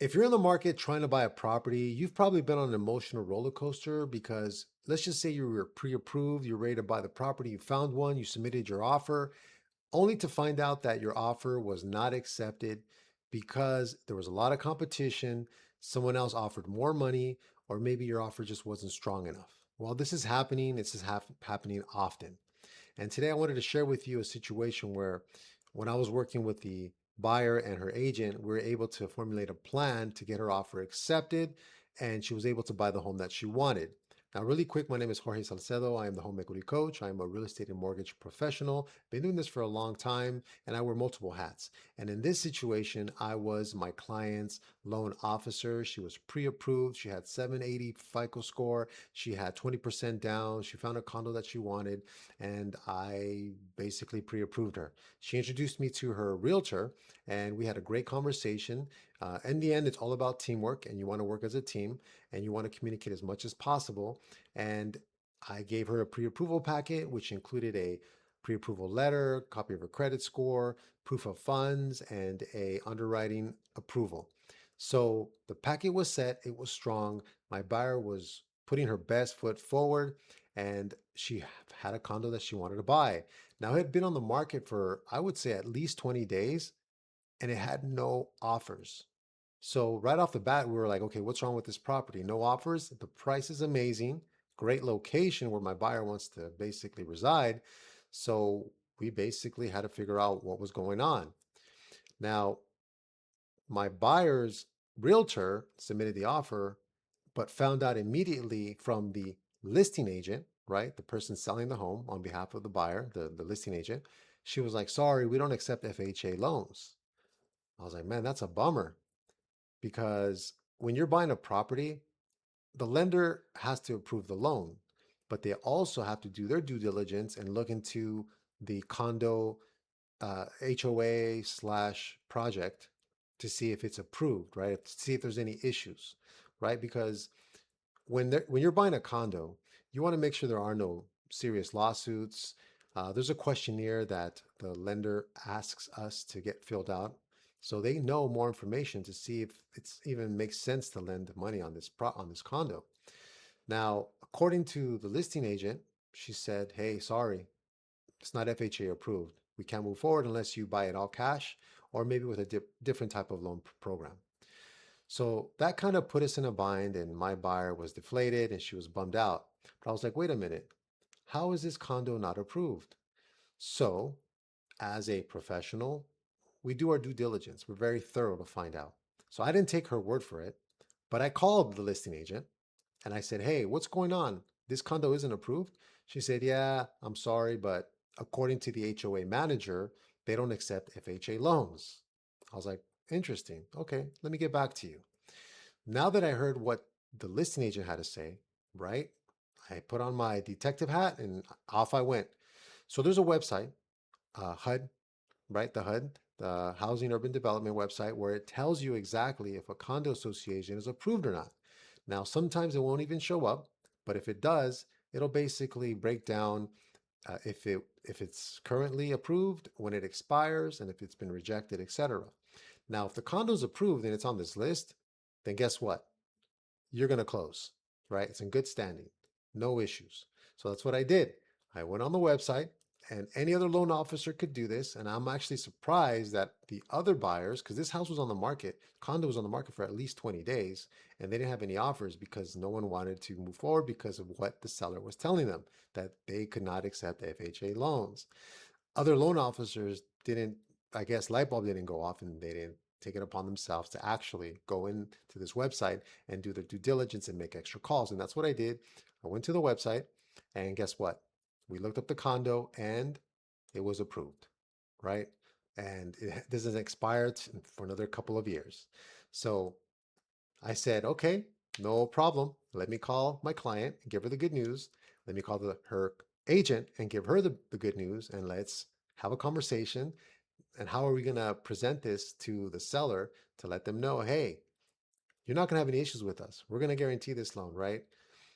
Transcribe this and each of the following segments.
If you're in the market trying to buy a property, you've probably been on an emotional roller coaster because let's just say you were pre approved, you're ready to buy the property, you found one, you submitted your offer, only to find out that your offer was not accepted because there was a lot of competition, someone else offered more money, or maybe your offer just wasn't strong enough. Well, this is happening, happening often. And today I wanted to share with you a situation where when I was working with the buyer and her agent, we were able to formulate a plan to get her offer accepted and she was able to buy the home that she wanted. Now, really quick, my name is Jorge Salcedo. I am the home equity coach. I am a real estate and mortgage professional. Been doing this for a long time and I wear multiple hats. And in this situation, I was my client's loan officer. She was pre-approved. She had 780 FICO score. She had 20% down. She found a condo that she wanted and I basically pre-approved her. She introduced me to her realtor and we had a great conversation. In the end, it's all about teamwork and you want to work as a team and you want to communicate as much as possible. And I gave her a pre-approval packet, which included a pre-approval letter, copy of her credit score, proof of funds, and a underwriting approval. So the packet was set, it was strong. My buyer was putting her best foot forward and she had a condo that she wanted to buy. Now it had been on the market for, I would say, at least 20 days and it had no offers. So right off the bat, we were like, okay, what's wrong with this property? No offers. The price is amazing. Great location where my buyer wants to basically reside. So we basically had to figure out what was going on. Now, my buyer's realtor submitted the offer, but found out immediately from the listing agent, right? The person selling the home on behalf of the buyer, the listing agent. She was like, sorry, we don't accept FHA loans. I was like, man, that's a bummer because when you're buying a property, the lender has to approve the loan, but they also have to do their due diligence and look into the condo HOA slash project to see if it's approved, right? To see if there's any issues, right? Because when you're buying a condo, you want to make sure there are no serious lawsuits. There's a questionnaire that the lender asks us to get filled out, so they know more information to see if it's even makes sense to lend money on this condo. Now, according to the listing agent, she said, "Hey, sorry, it's not FHA approved. We can't move forward unless you buy it all cash or maybe with a different type of loan program." So that kind of put us in a bind, and my buyer was deflated and she was bummed out. But I was like, wait a minute, how is this condo not approved? So, as a professional, we do our due diligence. We're very thorough to find out. So I didn't take her word for it, but I called the listing agent and I said, hey, what's going on? This condo isn't approved. She said, yeah, I'm sorry, but according to the HOA manager, they don't accept FHA loans. I was like, interesting. Okay, let me get back to you. Now that I heard what the listing agent had to say, right? I put on my detective hat and off I went. So there's a website, HUD, right? The HUD, the Housing Urban Development website, where it tells you exactly if a condo association is approved or not. Now, sometimes it won't even show up, but if it does, it'll basically break down if it's currently approved, when it expires, and if it's been rejected, etc. Now, if the condo's approved and it's on this list, then guess what? You're going to close, right? It's in good standing, no issues. So that's what I did. I went on the website, and any other loan officer could do this. And I'm actually surprised that the other buyers, because this house was on the market, condo was on the market for at least 20 days, and they didn't have any offers because no one wanted to move forward because of what the seller was telling them, that they could not accept FHA loans. Other loan officers didn't, I guess, light bulb didn't go off and they didn't take it upon themselves to actually go into this website and do their due diligence and make extra calls. And that's what I did. I went to the website and guess what? We looked up the condo and it was approved, right? And this is expired for another couple of years. So I said, okay, no problem. Let me call my client and give her the good news. Let me call her agent and give her the good news and let's have a conversation. And how are we going to present this to the seller to let them know, hey, you're not going to have any issues with us. We're going to guarantee this loan, right?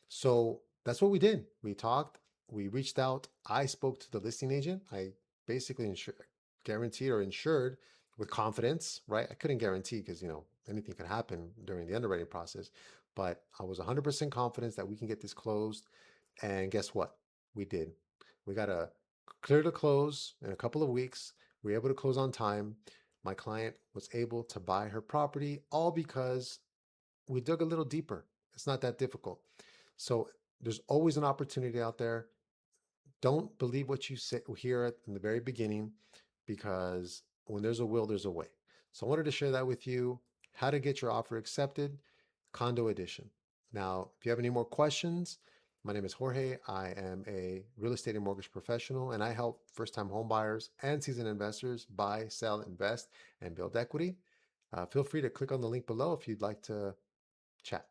So that's what we did. We talked, we reached out. I spoke to the listing agent. I basically guaranteed or insured with confidence, right? I couldn't guarantee because, anything could happen during the underwriting process. But I was 100% confident that we can get this closed. And guess what? We did. We got a clear to close in a couple of weeks. We were able to close on time. My client was able to buy her property all because we dug a little deeper. It's not that difficult. So there's always an opportunity out there. Don't believe what you say, hear at in the very beginning, because when there's a will, there's a way. So I wanted to share that with you. How to get your offer accepted, condo edition. Now, if you have any more questions, my name is Jorge. I am a real estate and mortgage professional, and I help first-time home buyers and seasoned investors buy, sell, invest, and build equity. Feel free to click on the link below if you'd like to chat.